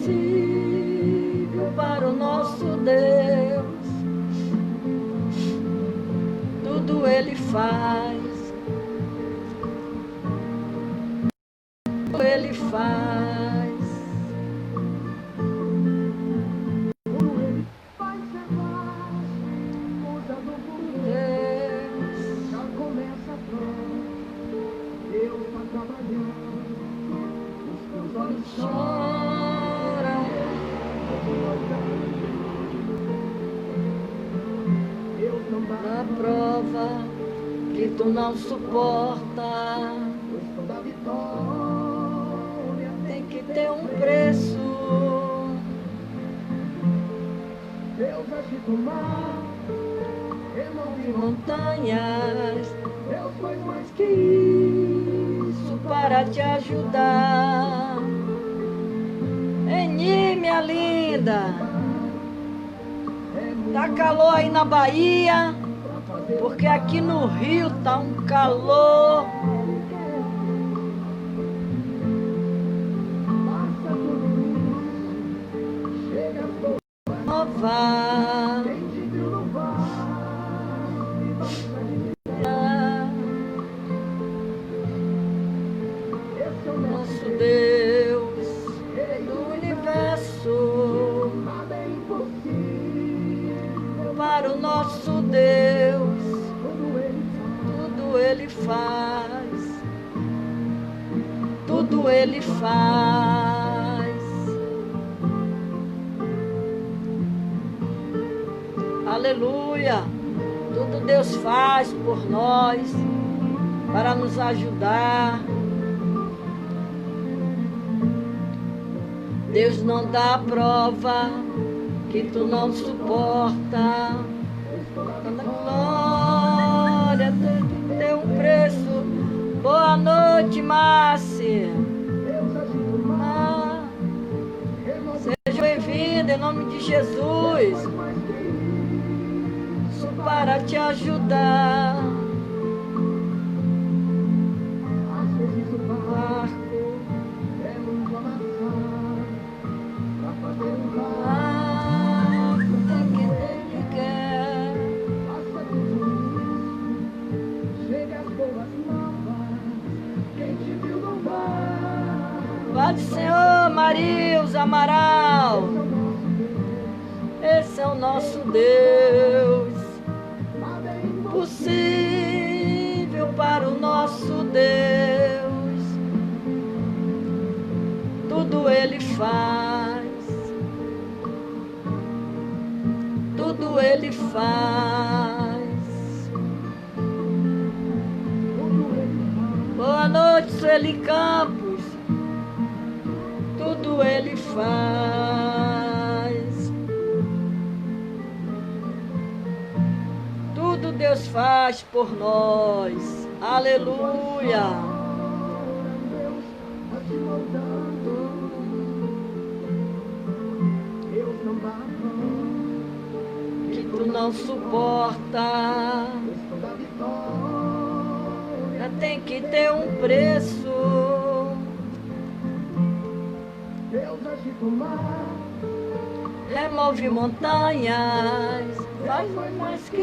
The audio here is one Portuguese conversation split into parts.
impossível para o nosso Deus. Tudo Ele faz. Tudo Ele faz. Chora na prova que tu não suporta, tem que ter um preço. Deus age do mar, remove montanhas. Deus faz mais que isso para te ajudar. Eni, minha linda, tá calor aí na Bahia, porque aqui no Rio tá um calor. Nova. Nosso Deus do universo, para o nosso Deus, tudo Ele faz, tudo Ele faz. Aleluia! Tudo Deus faz por nós, para nos ajudar. Deus não dá a prova que tu não suporta. Toda glória tem um preço. Boa noite, Márcia. Seja bem-vinda em nome de Jesus. Isso para te ajudar. Paz do Senhor, Marius Amaral. Esse é o nosso Deus. Possível para o nosso Deus. Tudo Ele faz. Tudo Ele faz. Boa noite, Sueli Campos. Tudo Ele faz. Tudo Deus faz por nós. Aleluia. Que tu não suporta. Tem que ter um preço. Remove montanhas, faz mais que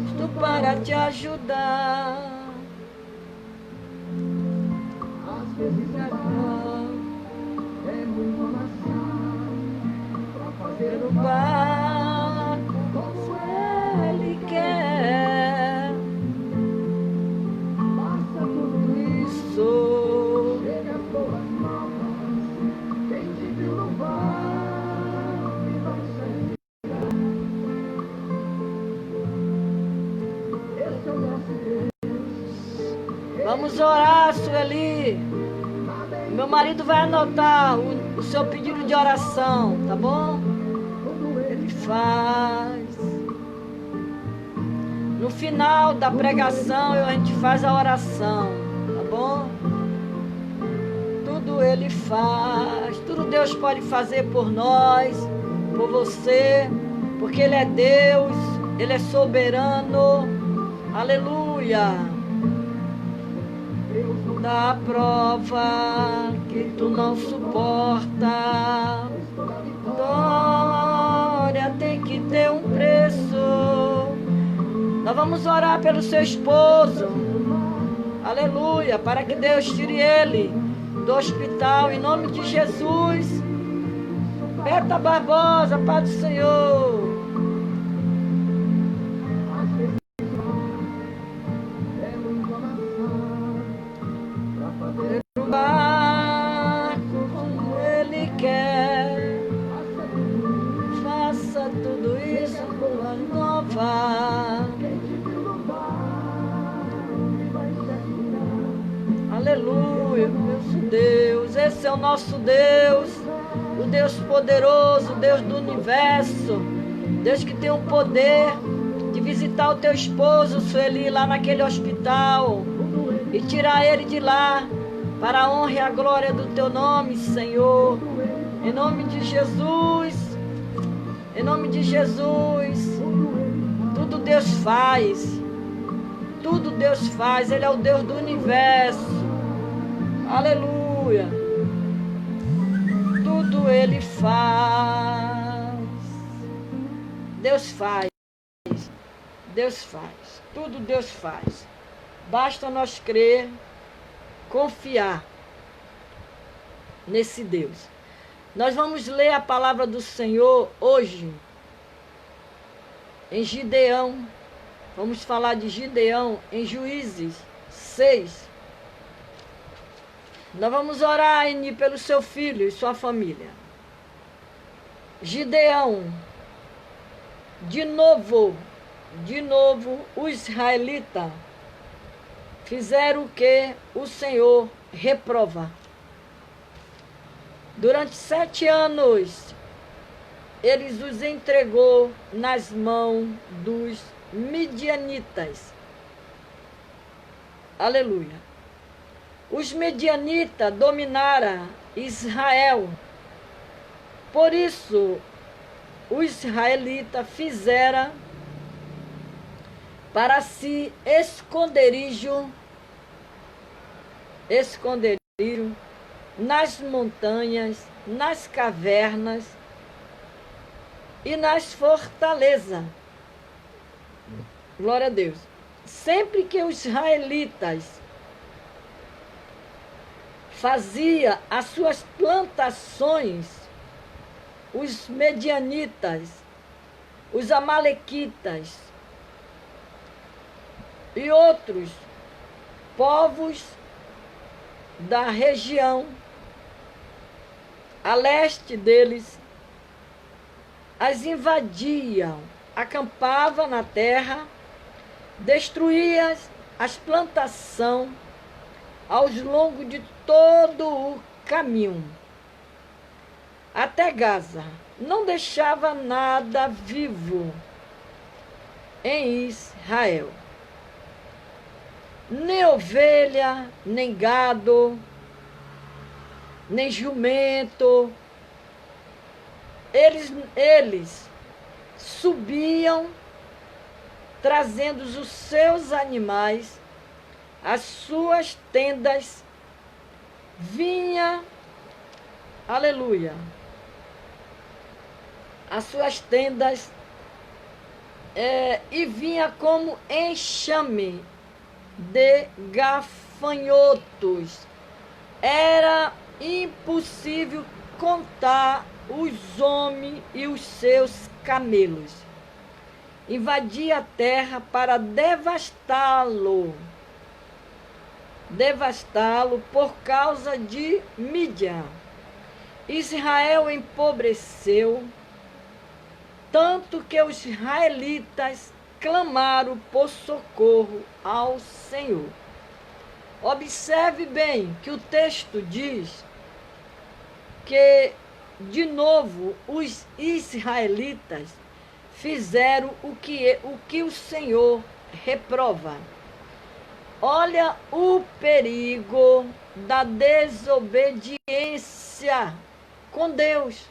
isto para te ajudar. Às vezes é muito amassado para fazer o barco como Ele quer. Passa tudo isso. Vamos orar, Sueli. Meu marido vai anotar o seu pedido de oração, tá bom? Ele faz. No final da pregação, a gente faz a oração, tá bom? Tudo Ele faz. Tudo Deus pode fazer por nós, por você, porque Ele é Deus, Ele é soberano. Aleluia. Deus não da prova que tu não suporta. Glória tem que ter um preço. Nós vamos orar pelo seu esposo. Aleluia, para que Deus tire ele do hospital, em nome de Jesus. Beta Barbosa, Pai do Senhor. No barco como ele quer, faça tudo isso com a nova. Aleluia, meu Deus, esse é o nosso Deus, o Deus poderoso, o Deus do universo, Deus que tem o poder de visitar o teu esposo, Sueli, lá naquele hospital e tirar ele de lá para a honra e a glória do teu nome, Senhor, em nome de Jesus, em nome de Jesus. Tudo Deus faz, tudo Deus faz, Ele é o Deus do universo. Aleluia. Tudo Ele faz. Deus faz. Deus faz. Tudo Deus faz. Basta nós crer, confiar nesse Deus. Nós vamos ler a palavra do Senhor hoje em Gideão. Vamos falar de Gideão em Juízes 6. Nós vamos orar, Eni, pelo seu filho e sua família. Gideão, de novo, os israelitas fizeram o que o Senhor reprova. Durante 7 anos, eles os entregou nas mãos dos midianitas. Aleluia. Os midianitas dominaram Israel. Por isso, os israelitas fizeram para si esconderijo nas montanhas, nas cavernas e nas fortalezas. Glória a Deus. Sempre que os israelitas fazia as suas plantações, os medianitas, os amalequitas e outros povos da região a leste deles as invadiam, acampavam na terra, destruíam as plantações aos longos de todo o caminho até Gaza. Não deixava nada vivo em Israel, nem ovelha, nem gado, nem jumento. Eles subiam trazendo os seus animais, as suas tendas, vinha, aleluia, as suas tendas, e vinha como enxame de gafanhotos. Era impossível contar os homens e os seus camelos. Invadia a terra para devastá-lo por causa de Midian. Israel empobreceu, tanto que os israelitas clamaram por socorro ao Senhor. Observe bem que o texto diz que, de novo, os israelitas fizeram o que o Senhor reprova. Olha o perigo da desobediência com Deus.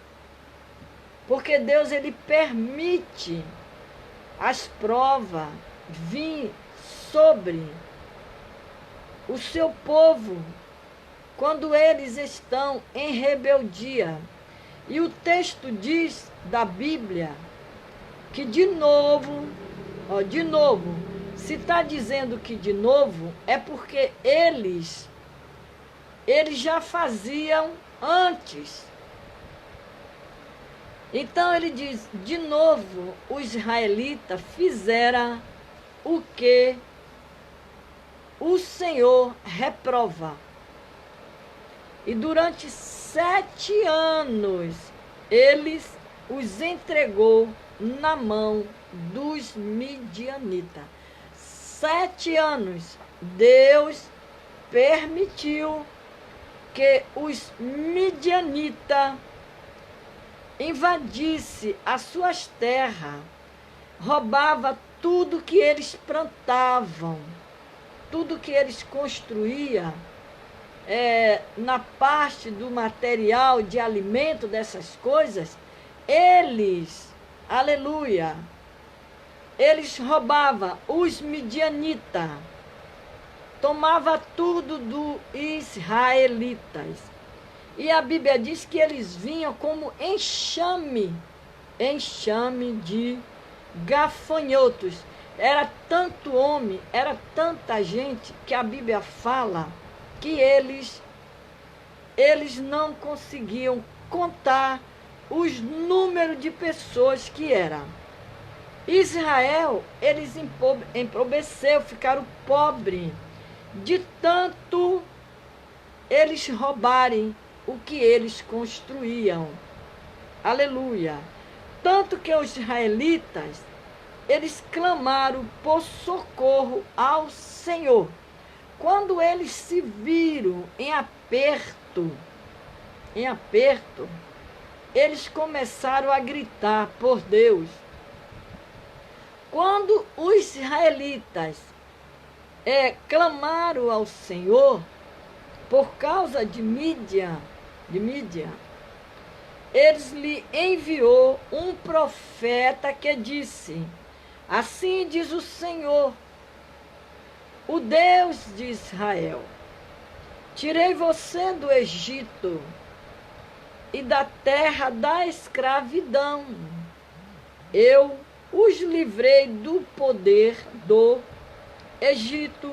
Porque Deus, ele permite as provas vir sobre o seu povo quando eles estão em rebeldia. E o texto diz da Bíblia que de novo, se está dizendo que de novo, é porque eles já faziam antes. Então ele diz, de novo, os israelitas fizeram o que o Senhor reprova. E durante 7 anos, eles os entregou na mão dos midianitas. 7 anos, Deus permitiu que os midianitas invadissem as suas terras, roubava tudo que eles plantavam, tudo que eles construíam, na parte do material de alimento dessas coisas, eles, aleluia, eles roubavam, os midianitas, tomava tudo dos israelitas. E a Bíblia diz que eles vinham como enxame de gafanhotos. Era tanto homem, era tanta gente, que a Bíblia fala que eles não conseguiam contar os números de pessoas que eram. Israel, eles empobreceram, ficaram pobres, de tanto eles roubarem o que eles construíam. Aleluia! Tanto que os israelitas, eles clamaram por socorro ao Senhor. Quando eles se viram em aperto, eles começaram a gritar por Deus. Quando os israelitas clamaram ao Senhor por causa de Mídia, eles lhe enviou um profeta que disse: assim diz o Senhor, o Deus de Israel: tirei você do Egito e da terra da escravidão. Eu os livrei do poder do Egito,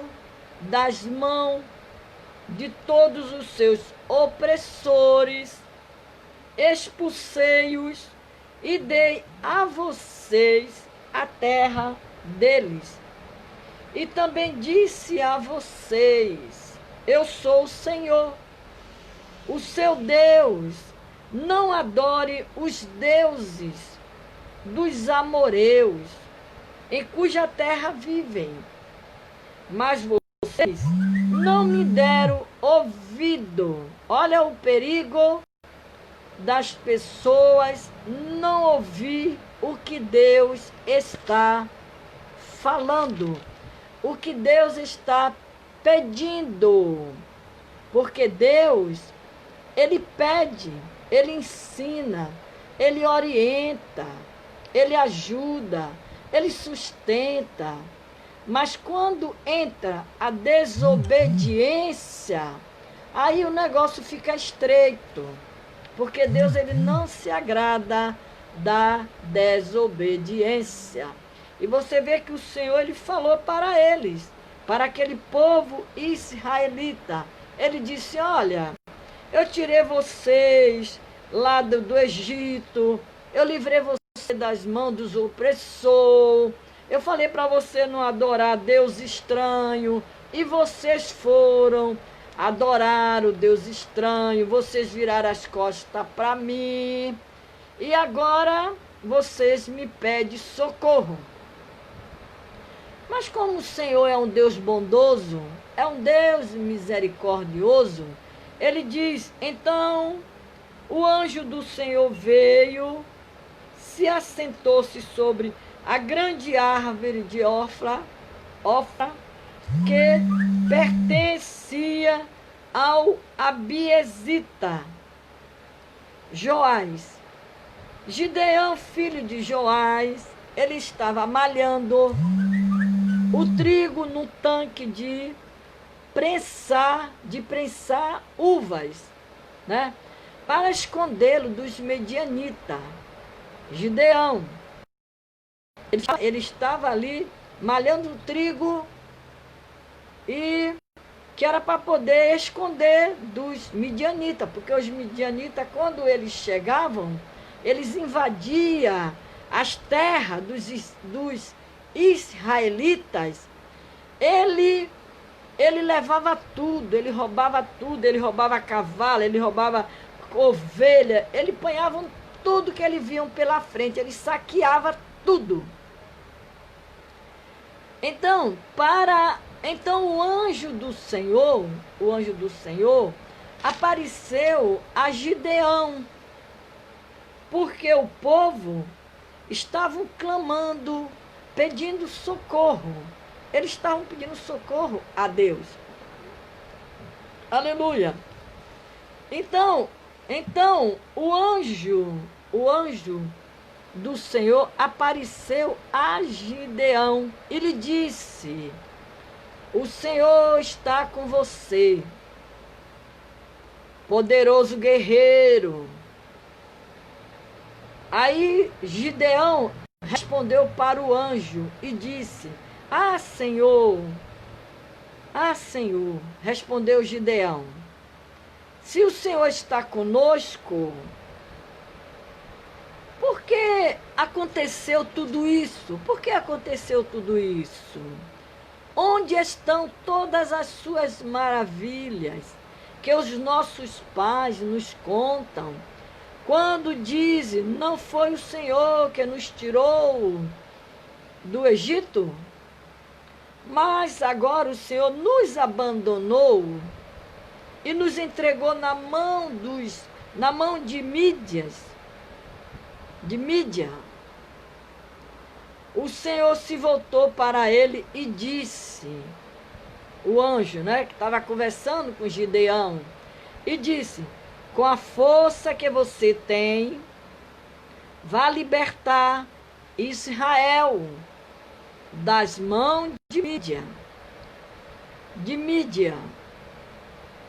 das mãos de todos os seus opressores, expulsei-os e dei a vocês a terra deles. E também disse a vocês: eu sou o Senhor, o seu Deus. Não adore os deuses dos amoreus, em cuja terra vivem. Mas vocês não me deram ouvido. Olha o perigo das pessoas não ouvir o que Deus está falando, o que Deus está pedindo. Porque Deus, Ele pede, Ele ensina, Ele orienta, Ele ajuda, Ele sustenta. Mas quando entra a desobediência, aí o negócio fica estreito. Porque Deus, Ele não se agrada da desobediência. E você vê que o Senhor, Ele falou para eles, para aquele povo israelita. Ele disse: olha, eu tirei vocês lá do Egito, eu livrei vocês das mãos dos opressores, eu falei para você não adorar Deus estranho, e vocês foram adorar o Deus estranho, vocês viraram as costas para mim, e agora vocês me pedem socorro. Mas como o Senhor é um Deus bondoso, é um Deus misericordioso, Ele diz: então o anjo do Senhor veio, se assentou-se sobre a grande árvore de Ofra, que pertencia ao Abiezita, Joás. Gideão, filho de Joás, ele estava malhando o trigo no tanque de prensar uvas, né? Para escondê-lo dos medianitas. Gideão, ele estava ali malhando trigo e que era para poder esconder dos midianitas, porque os midianitas, quando eles chegavam, eles invadiam as terras dos israelitas. Ele levava tudo, ele roubava cavalo, ele roubava ovelha, ele apanhava tudo que eles viam pela frente, ele saqueava tudo. Então, o anjo do Senhor apareceu a Gideão, porque o povo estavam clamando, pedindo socorro. Eles estavam pedindo socorro a Deus. Aleluia. Então o anjo do Senhor apareceu a Gideão e lhe disse: o Senhor está com você, poderoso guerreiro. Aí Gideão respondeu para o anjo e disse: Senhor, respondeu Gideão, se o Senhor está conosco, por que aconteceu tudo isso? Por que aconteceu tudo isso? Onde estão todas as suas maravilhas que os nossos pais nos contam, quando dizem, não foi o Senhor que nos tirou do Egito? Mas agora o Senhor nos abandonou e nos entregou na mão de Mídia. O Senhor se voltou para ele e disse, o anjo, né, que estava conversando com Gideão, e disse: com a força que você tem, vá libertar Israel das mãos de Mídia.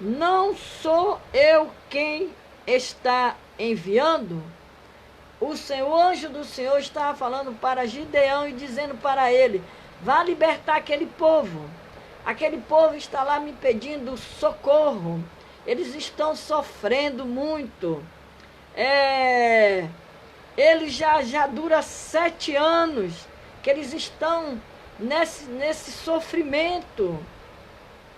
Não sou eu quem está enviando? O anjo do Senhor estava falando para Gideão e dizendo para ele: vá libertar aquele povo. Aquele povo está lá me pedindo socorro. Eles estão sofrendo muito. Eles já dura 7 anos que eles estão nesse sofrimento,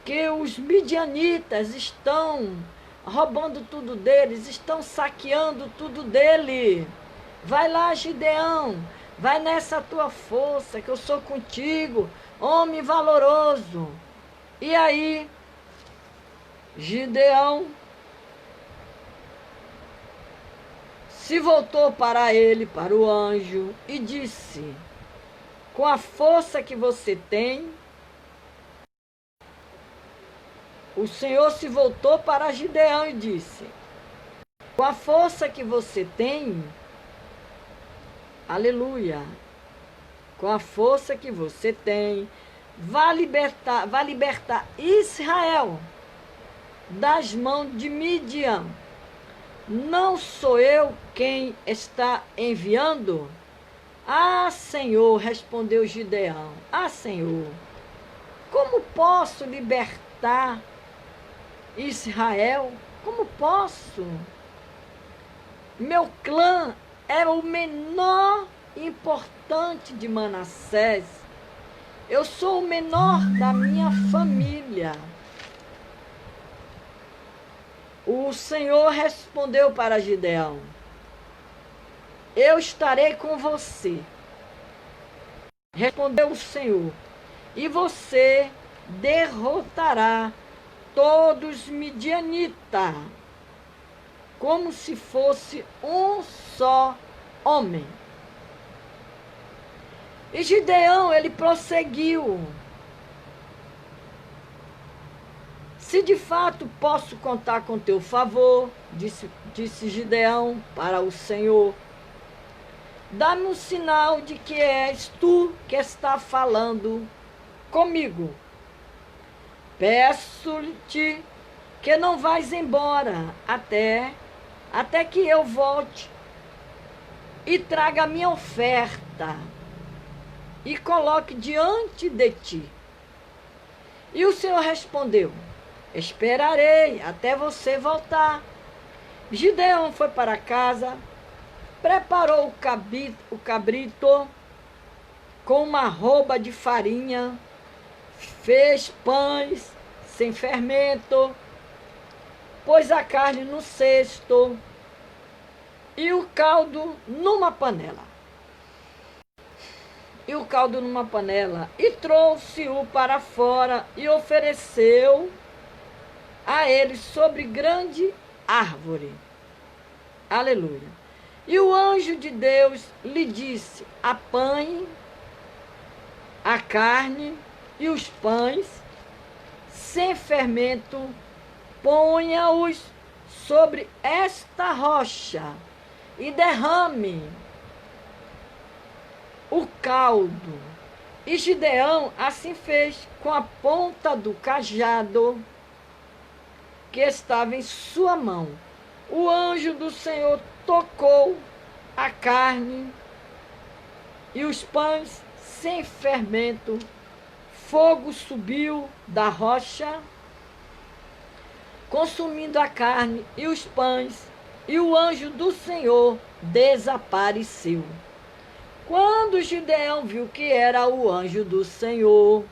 que os midianitas estão roubando tudo deles, estão saqueando tudo dele. Vai lá, Gideão, vai nessa tua força, que eu sou contigo, homem valoroso. E aí, Gideão se voltou para ele, para o anjo, e disse: com a força que você tem, o Senhor se voltou para Gideão e disse: com a força que você tem, aleluia, com a força que você tem, vá libertar Israel das mãos de Mídia. Não sou eu quem está enviando? Senhor, respondeu Gideão. Senhor, como posso libertar Israel? Como posso? Meu clã é o menor importante de Manassés. Eu sou o menor da minha família. O Senhor respondeu para Gideão: eu estarei com você. Respondeu o Senhor: e você derrotará todos os midianitas, como se fosse um só homem. E Gideão, ele prosseguiu: se de fato posso contar com teu favor, disse Gideão para o Senhor, dá-me um sinal de que és tu que está falando comigo. Peço-te que não vais embora até que eu volte e traga a minha oferta e coloque diante de ti. E o Senhor respondeu: esperarei até você voltar. Gideão foi para casa, preparou o cabrito com uma arroba de farinha, fez pães sem fermento, pôs a carne no cesto e o caldo numa panela. E trouxe-o para fora e ofereceu a ele sobre grande árvore. Aleluia. E o anjo de Deus lhe disse: apanhe a carne e os pães sem fermento, ponha-os sobre esta rocha e derrame o caldo. E Gideão assim fez com a ponta do cajado que estava em sua mão. O anjo do Senhor tocou a carne e os pães sem fermento. Fogo subiu da rocha, consumindo a carne e os pães, e o anjo do Senhor desapareceu. Quando Gideão viu que era o anjo do Senhor,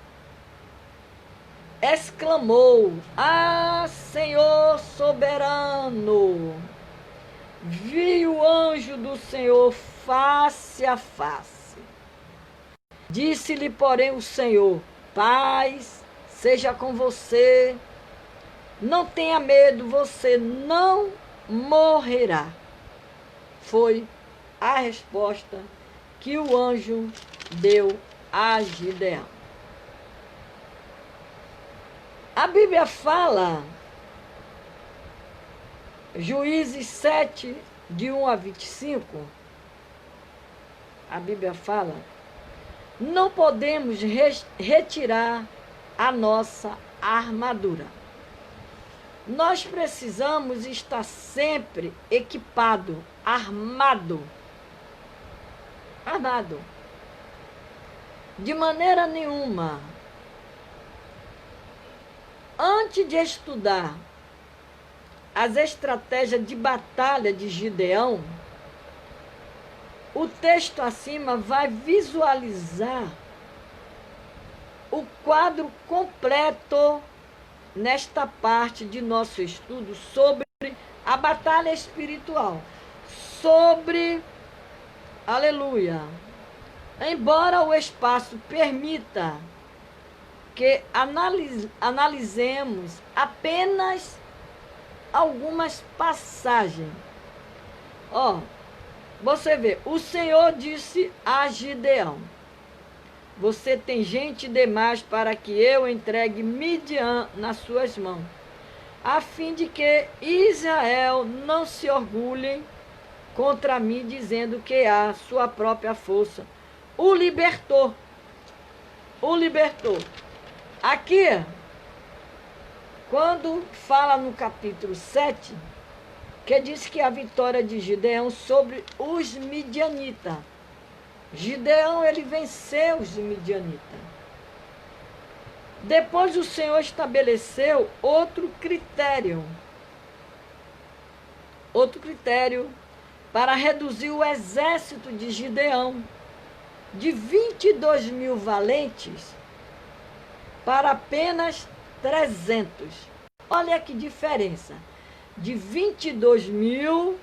exclamou: ah, Senhor soberano! Vi o anjo do Senhor face a face. Disse-lhe, porém, o Senhor: paz seja com você, não tenha medo, você não morrerá. Foi a resposta que o anjo deu a Gideão. A Bíblia fala, Juízes 7, de 1 a 25, a Bíblia fala: não podemos retirar a nossa armadura. Nós precisamos estar sempre equipado, armado. De maneira nenhuma. Antes de estudar as estratégias de batalha de Gideão, o texto acima vai visualizar o quadro completo nesta parte de nosso estudo sobre a batalha espiritual, sobre, aleluia, embora o espaço permita que analisemos apenas algumas passagens. Você vê, o Senhor disse a Gideão: você tem gente demais para que eu entregue Midian nas suas mãos, a fim de que Israel não se orgulhe contra mim, dizendo que a sua própria força o libertou. Aqui, quando fala no capítulo 7, que diz que a vitória de Gideão sobre os midianitas. Gideão, ele venceu os midianitas. Depois o Senhor estabeleceu outro critério para reduzir o exército de Gideão de 22.000 valentes para apenas 300. Olha que diferença. De 22.000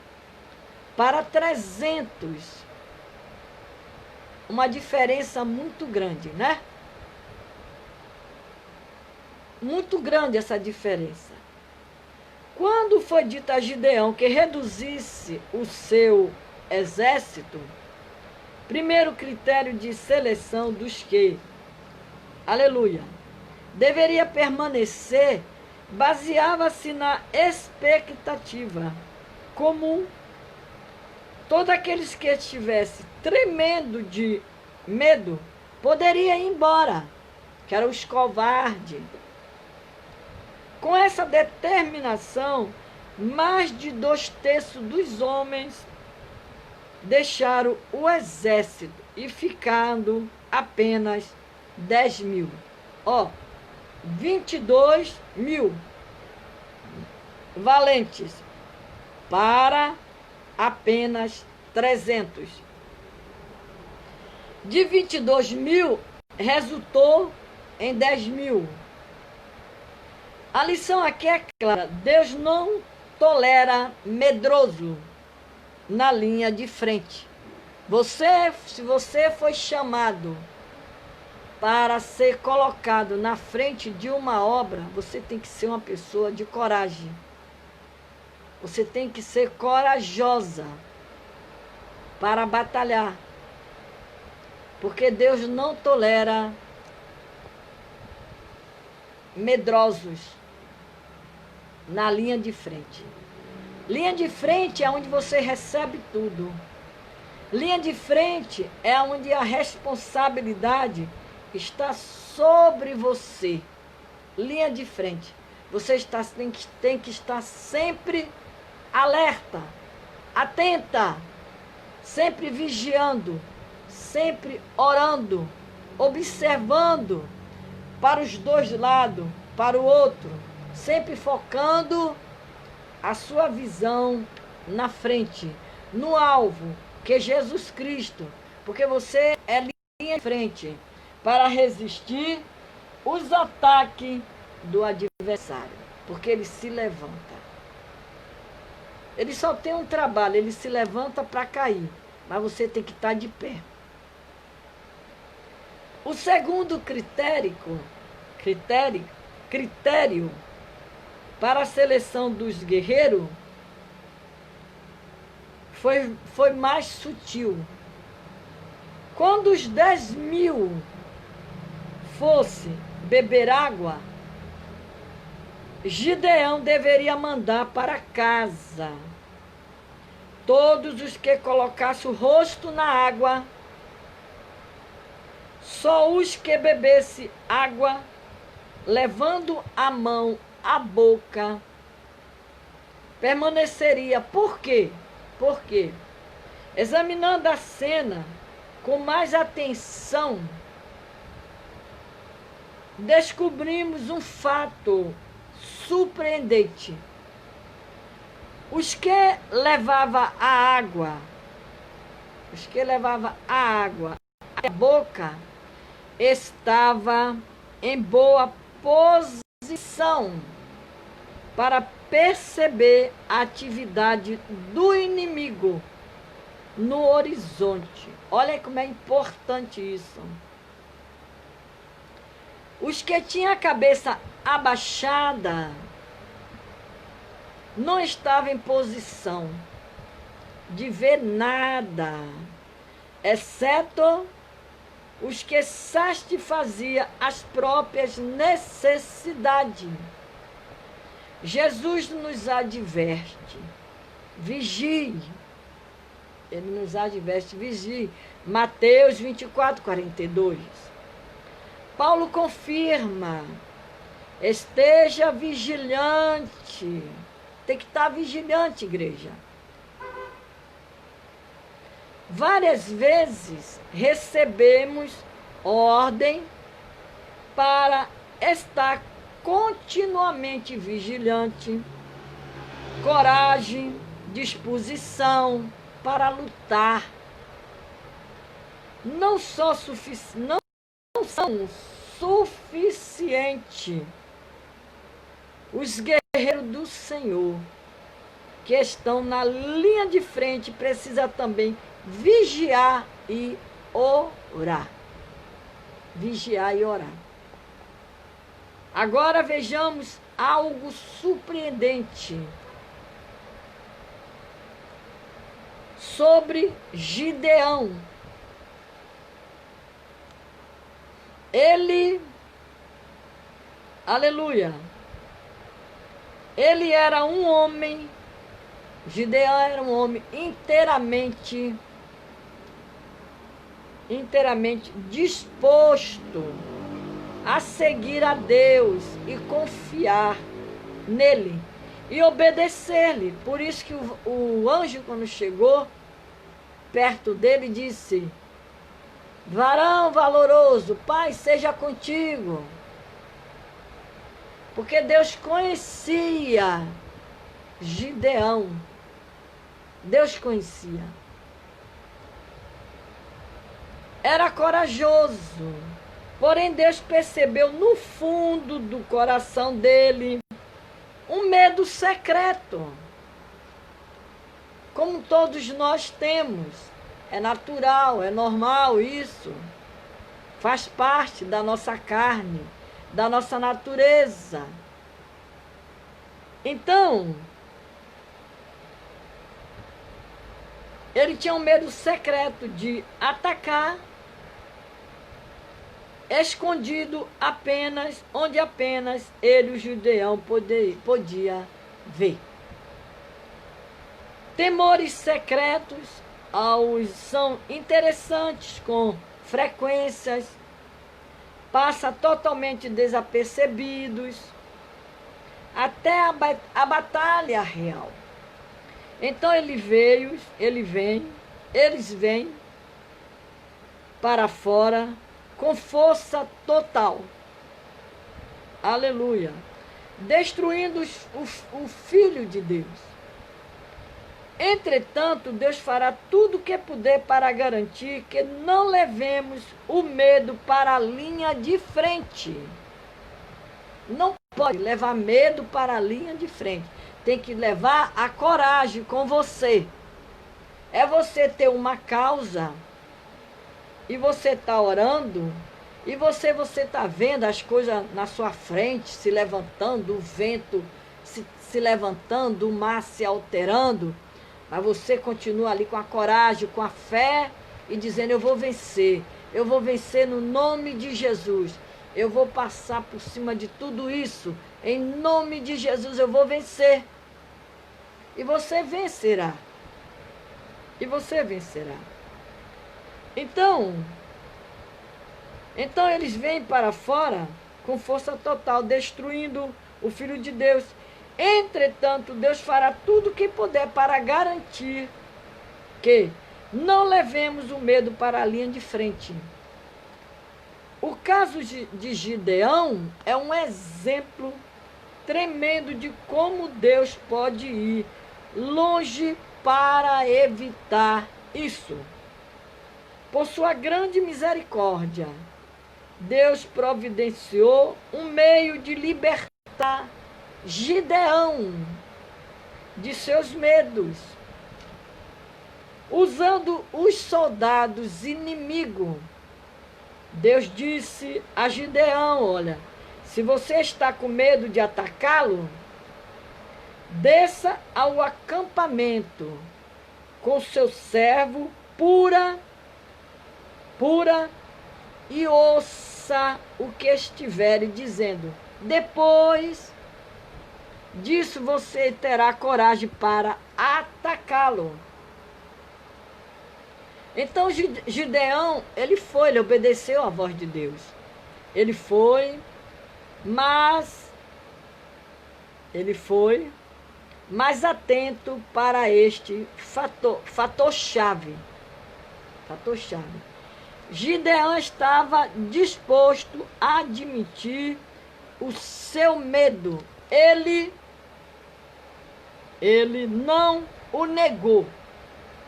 para 300. Uma diferença muito grande, né? Muito grande essa diferença. Quando foi dito a Gideão que reduzisse o seu exército, primeiro critério de seleção dos que, aleluia, deveria permanecer, baseava-se na expectativa comum. Todos aqueles que estivessem tremendo de medo poderiam ir embora, que eram os covardes. Com essa determinação, mais de 2/3 dos homens deixaram o exército e ficando apenas 10.000. 22.000 valentes para apenas 300. De 22.000, resultou em 10.000. A lição aqui é clara: Deus não tolera medroso na linha de frente. Se você foi chamado para ser colocado na frente de uma obra, você tem que ser uma pessoa de coragem. Você tem que ser corajosa para batalhar. Porque Deus não tolera medrosos na linha de frente. Linha de frente é onde você recebe tudo. Linha de frente é onde a responsabilidade está sobre você. Linha de frente. Você tem que estar sempre alerta, atenta, sempre vigiando, sempre orando, observando para os dois lados, para o outro, sempre focando a sua visão na frente, no alvo, que é Jesus Cristo, porque você é linha de frente para resistir os ataques do adversário, porque ele se levanta. Ele só tem um trabalho, ele se levanta para cair, mas você tem que estar de pé. O segundo critério para a seleção dos guerreiros foi mais sutil. Quando os 10.000 fosse beber água, Gideão deveria mandar para casa todos os que colocassem o rosto na água. Só os que bebesse água, levando a mão à boca, permaneceria. Por quê? Porque, examinando a cena com mais atenção, descobrimos um fato surpreendente. Os que levavam a água à boca, estava em boa posição para perceber a atividade do inimigo no horizonte. Olha como é importante isso. Os que tinham a cabeça abaixada não estavam em posição de ver nada, exceto os que satisfaziam as próprias necessidades. Jesus nos adverte, vigie. Ele nos adverte, vigie. Mateus 24:42. Paulo confirma, esteja vigilante. Tem que estar vigilante, igreja. Várias vezes recebemos ordem para estar continuamente vigilante, coragem, disposição para lutar. Não são suficientes os guerreiros do Senhor que estão na linha de frente, precisa também vigiar e orar. Vigiar e orar. Agora vejamos algo surpreendente sobre Gideão. Ele, aleluia, ele era um homem, Gideão era um homem inteiramente disposto a seguir a Deus e confiar nele e obedecer-lhe. Por isso que o anjo, quando chegou perto dele, disse: varão valoroso, Pai seja contigo. Porque Deus conhecia Gideão. Deus conhecia. Era corajoso. Porém, Deus percebeu no fundo do coração dele um medo secreto. Como todos nós temos. É natural, é normal isso. Faz parte da nossa carne, da nossa natureza. Então, ele tinha um medo secreto de atacar, escondido apenas, onde apenas ele, o Gideão, podia ver. Temores secretos são interessantes, com frequências, passa totalmente desapercebidos, até a batalha real. Então eles vêm para fora com força total. Aleluia. Destruindo o Filho de Deus. Entretanto, Deus fará tudo o que puder para garantir que não levemos o medo para a linha de frente. Não pode levar medo para a linha de frente. Tem que levar a coragem com você. É você ter uma causa e você está orando e você está vendo as coisas na sua frente se levantando, o vento se levantando, o mar se alterando. Mas você continua ali com a coragem, com a fé e dizendo: eu vou vencer no nome de Jesus. Eu vou passar por cima de tudo isso, em nome de Jesus eu vou vencer. E você vencerá. E você vencerá. Então eles vêm para fora com força total, destruindo o Filho de Deus. Entretanto, Deus fará tudo o que puder para garantir que não levemos o medo para a linha de frente. O caso de Gideão é um exemplo tremendo de como Deus pode ir longe para evitar isso. Por sua grande misericórdia, Deus providenciou um meio de libertar Gideão de seus medos, usando os soldados inimigos. Deus disse a Gideão: olha, se você está com medo de atacá-lo, desça ao acampamento com seu servo, pura, e ouça o que estiver dizendo. Depois disso você terá coragem para atacá-lo. Então Gideão, ele obedeceu à voz de Deus. Ele foi mais atento para este fator-chave. Gideão estava disposto a admitir o seu medo. Ele não o negou.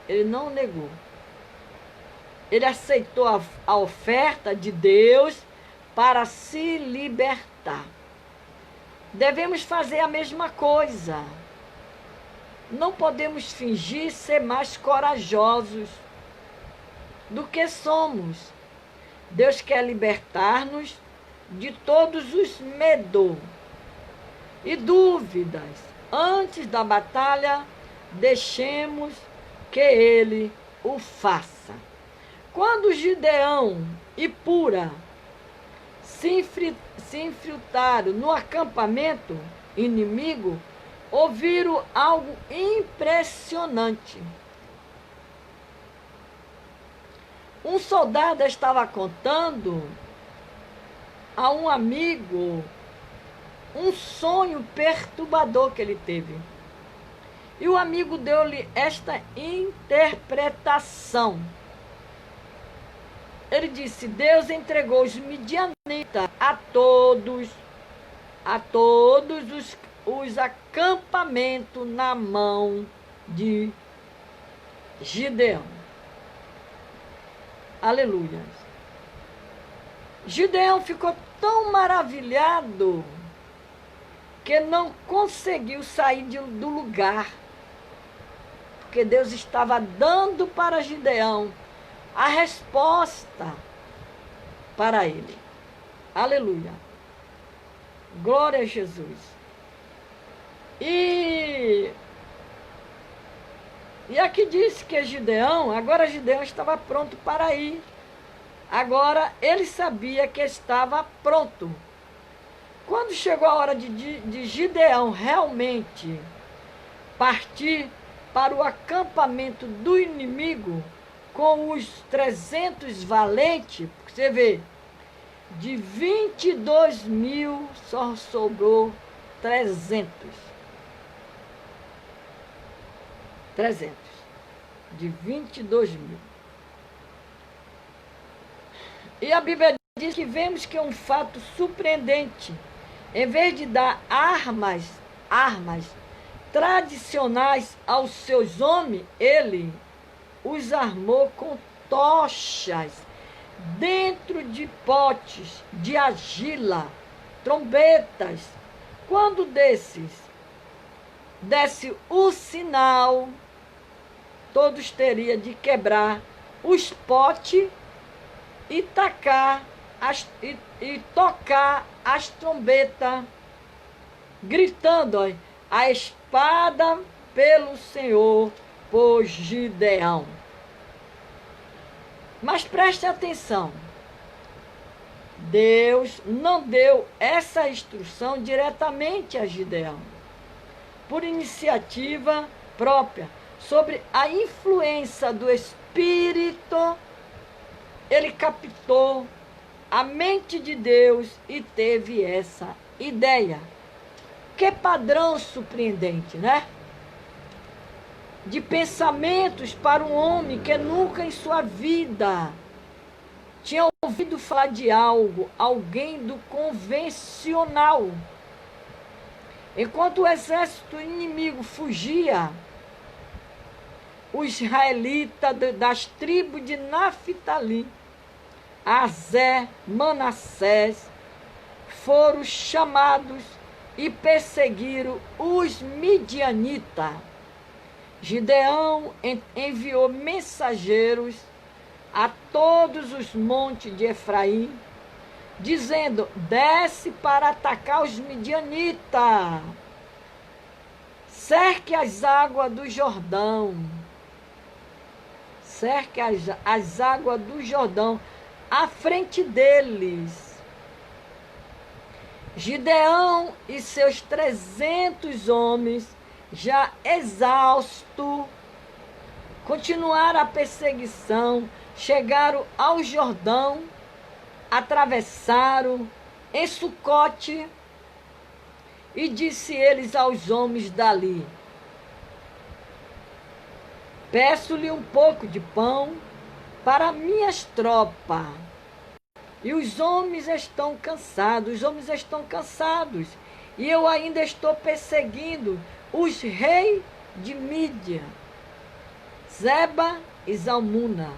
Ele não negou. Ele aceitou a oferta de Deus para se libertar. Devemos fazer a mesma coisa. Não podemos fingir ser mais corajosos do que somos. Deus quer libertar-nos de todos os medos e dúvidas. Antes da batalha, deixemos que Ele o faça. Quando Gideão e Pura se infiltraram no acampamento inimigo, ouviram algo impressionante. Um soldado estava contando a um amigo um sonho perturbador que ele teve. E o amigo deu-lhe esta interpretação. Ele disse: Deus entregou os midianitas a todos os acampamentos na mão de Gideão. Aleluia. Gideão ficou tão maravilhado que não conseguiu sair do lugar, porque Deus estava dando para Gideão a resposta para ele. Aleluia. Glória a Jesus. E aqui diz que agora Gideão estava pronto para ir. Agora ele sabia que estava pronto. Quando chegou a hora de Gideão realmente partir para o acampamento do inimigo com os 300 valentes, porque você vê, de 22 mil só sobrou 300. De 22 mil. E a Bíblia diz que vemos que é um fato surpreendente. Em vez de dar armas tradicionais aos seus homens, ele os armou com tochas dentro de potes de argila, trombetas. Quando desse o sinal, todos teriam de quebrar os potes e tocar as trombetas, gritando: a espada pelo Senhor por Gideão. Mas preste atenção, Deus não deu essa instrução diretamente a Gideão, por iniciativa própria, sobre a influência do Espírito. Ele captou a mente de Deus e teve essa ideia. Que padrão surpreendente, né? De pensamentos para um homem que nunca em sua vida tinha ouvido falar de alguém do convencional. Enquanto o exército inimigo fugia, os israelitas das tribos de Naftali, Aser, Manassés, foram chamados e perseguiram os midianitas. Gideão enviou mensageiros a todos os montes de Efraim, dizendo: desce para atacar os midianitas, cerque as águas do Jordão, cerque as águas do Jordão à frente deles. Gideão e seus 300 homens, já exaustos, continuaram a perseguição, chegaram ao Jordão, atravessaram em Sucote, e disse eles aos homens dali: peço-lhe um pouco de pão para minhas tropas. E os homens estão cansados, e eu ainda estou perseguindo os reis de Mídia, Zeba e Zalmuna.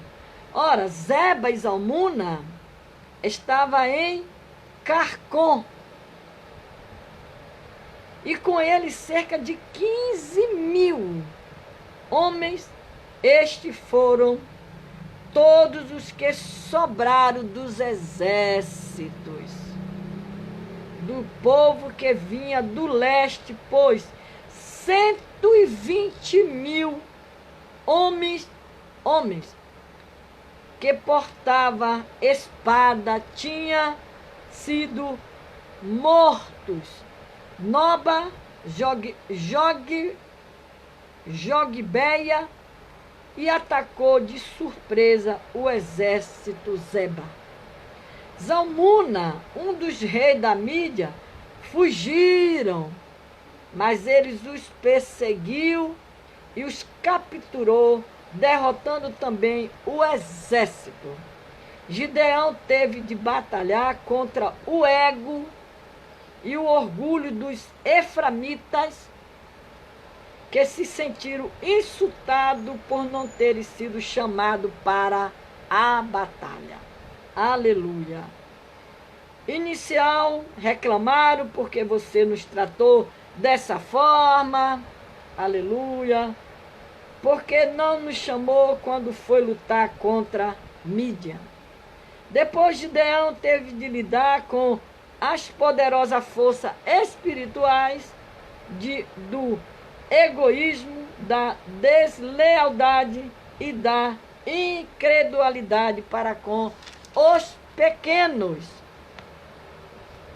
Ora, Zeba e Zalmuna estava em Carcom, e com ele cerca de 15 mil homens. Estes foram todos os que sobraram dos exércitos do povo que vinha do leste, pois 120 mil homens que portava espada tinham sido mortos. Noba, Jogbeia, e atacou de surpresa o exército Zeba. Zalmuna, um dos reis da Mídia, fugiram, mas eles os perseguiu e os capturou, derrotando também o exército. Gideão teve de batalhar contra o ego e o orgulho dos eframitas, que se sentiram insultados por não terem sido chamados para a batalha. Aleluia. Inicial, reclamaram porque você nos tratou dessa forma. Aleluia. Porque não nos chamou quando foi lutar contra Mídian. Depois Gideão teve de lidar com as poderosas forças espirituais do egoísmo, da deslealdade e da incredulidade para com os pequenos.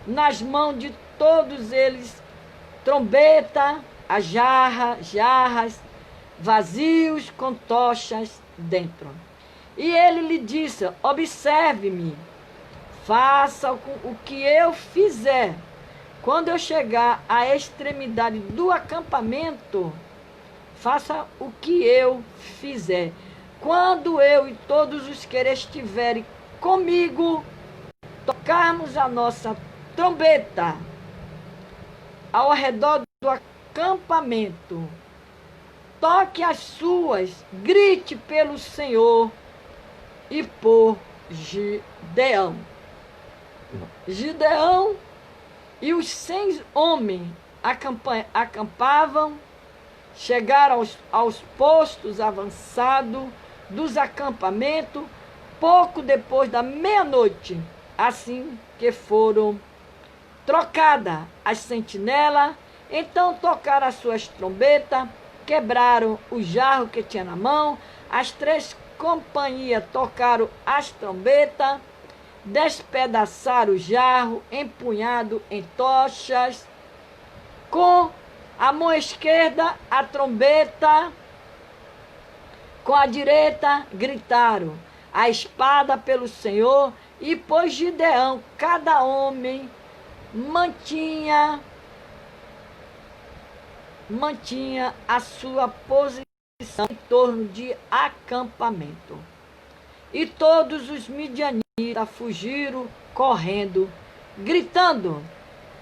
Nas mãos de todos eles, trombeta, as jarras, vazios com tochas dentro. E ele lhe disse: observe-me, faça o que eu fizer. Quando eu chegar à extremidade do acampamento, faça o que eu fizer. Quando eu e todos os que estiverem comigo, tocarmos a nossa trombeta ao redor do acampamento, toque as suas, grite pelo Senhor e por Gideão. Gideão e os 100 homens acampavam, chegaram aos postos avançados dos acampamentos pouco depois da meia-noite, assim que foram trocadas as sentinelas. Então tocaram as suas trombetas, quebraram o jarro que tinha na mão. As 3 companhias tocaram as trombetas, despedaçaram o jarro empunhado em tochas. Com a mão esquerda a trombeta, com a direita gritaram a espada pelo Senhor. E pois Gideão, cada homem mantinha a sua posição em torno de acampamento. E todos os midianitas fugiram correndo, gritando.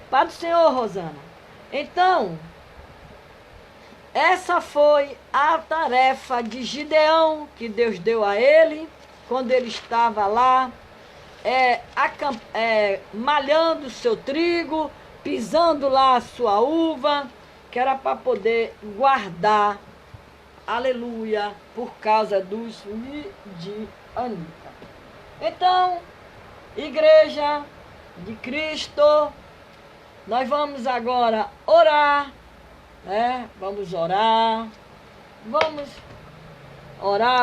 Para o Senhor, Rosana. Então, essa foi a tarefa de Gideão que Deus deu a ele, quando ele estava lá, malhando o seu trigo, pisando lá a sua uva, que era para poder guardar, aleluia, por causa dos midianitas. Então, Igreja de Cristo, nós vamos agora orar, né? Vamos orar,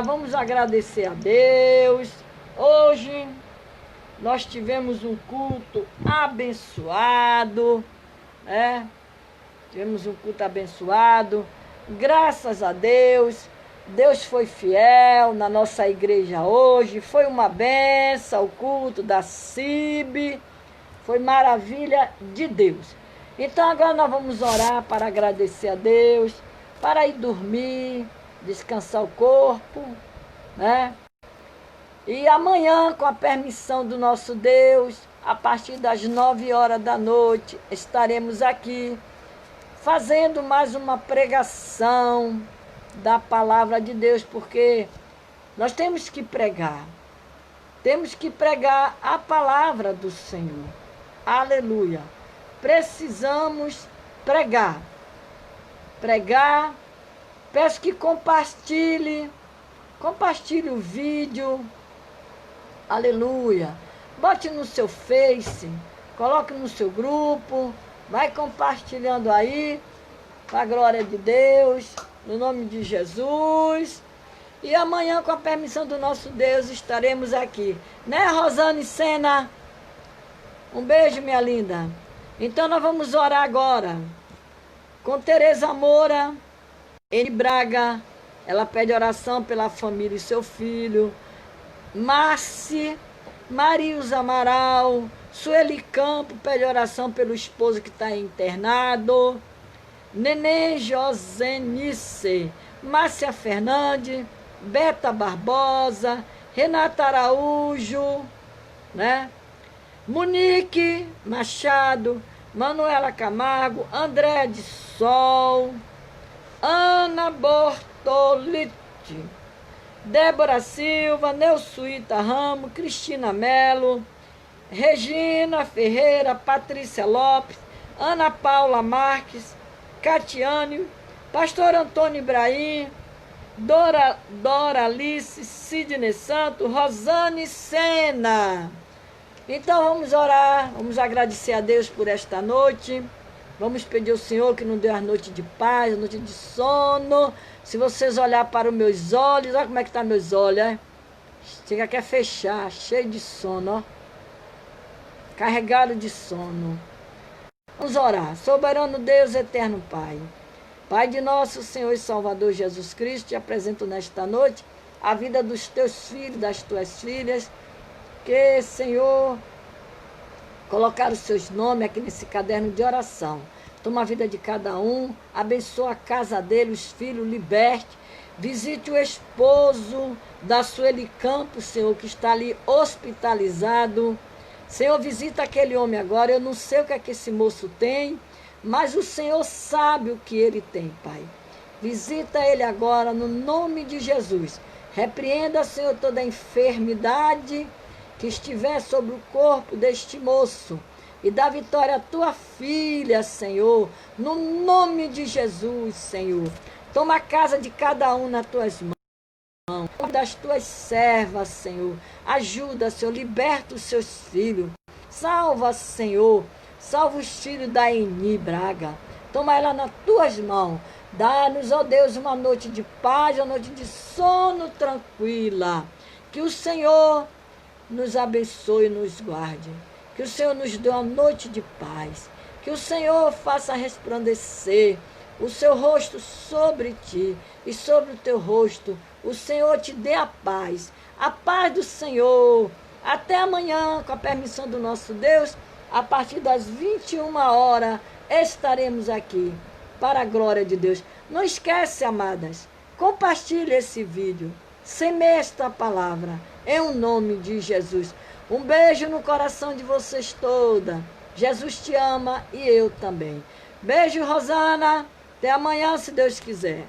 vamos agradecer a Deus. Hoje nós tivemos um culto abençoado, né? Tivemos um culto abençoado, graças a Deus. Deus foi fiel na nossa igreja hoje, foi uma benção o culto da CIB, foi maravilha de Deus. Então agora nós vamos orar para agradecer a Deus, para ir dormir, descansar o corpo, né? E amanhã, com a permissão do nosso Deus, a partir das 9 horas da noite, estaremos aqui fazendo mais uma pregação da palavra de Deus, porque nós temos que pregar a palavra do Senhor. Aleluia. Precisamos pregar. Peço que compartilhe o vídeo. Aleluia. Bote no seu Face, coloque no seu grupo, vai compartilhando aí, para a glória de Deus, no nome de Jesus. E amanhã, com a permissão do nosso Deus, estaremos aqui. Né, Rosane Sena? Um beijo, minha linda. Então, nós vamos orar agora com Tereza Moura, N. Braga. Ela pede oração pela família e seu filho. Márcia, Marius Amaral, Sueli Campo, pede oração pelo esposo que está internado. Neném Josenice, Márcia Fernandes, Beta Barbosa, Renata Araújo, né? Monique Machado, Manuela Camargo, André de Sol, Ana Bortoliti, Débora Silva, Neusuíta Ramos, Cristina Melo, Regina Ferreira, Patrícia Lopes, Ana Paula Marques, Catiane, Pastor Antônio Ibrahim, Dora Alice, Sidney Santo, Rosane Sena. Então vamos orar, vamos agradecer a Deus por esta noite. Vamos pedir ao Senhor que nos dê a noite de paz, a noite de sono. Se vocês olharem para os meus olhos, olha como é que estão meus olhos, é? Chega quer fechar, cheio de sono, ó. Carregado de sono. Vamos orar. Soberano Deus, eterno Pai. Pai de nosso Senhor e Salvador Jesus Cristo, te apresento nesta noite a vida dos teus filhos, das tuas filhas, que, Senhor, colocaram os seus nomes aqui nesse caderno de oração. Toma a vida de cada um, abençoa a casa dele, os filhos, liberte. Visite o esposo da Sueli Campos, Senhor, que está ali hospitalizado. Senhor, visita aquele homem agora. Eu não sei o que é que esse moço tem, mas o Senhor sabe o que ele tem, Pai. Visita ele agora, no nome de Jesus. Repreenda, Senhor, toda a enfermidade que estiver sobre o corpo deste moço. E dá vitória à tua filha, Senhor, no nome de Jesus, Senhor. Toma a casa de cada um nas tuas mãos, das tuas servas, Senhor. Ajuda, Senhor, liberta os seus filhos. Salva, Senhor, salva os filhos da Eni Braga. Toma ela nas tuas mãos. Dá-nos, ó Deus, uma noite de paz, uma noite de sono tranquila. Que o Senhor nos abençoe e nos guarde. Que o Senhor nos dê uma noite de paz. Que o Senhor faça resplandecer o seu rosto sobre ti e sobre o teu rosto. O Senhor te dê a paz do Senhor. Até amanhã, com a permissão do nosso Deus, a partir das 21 horas, estaremos aqui, para a glória de Deus. Não esquece, amadas, compartilhe esse vídeo, semeie esta palavra, em o nome de Jesus. Um beijo no coração de vocês toda. Jesus te ama e eu também. Beijo, Rosana. Até amanhã, se Deus quiser.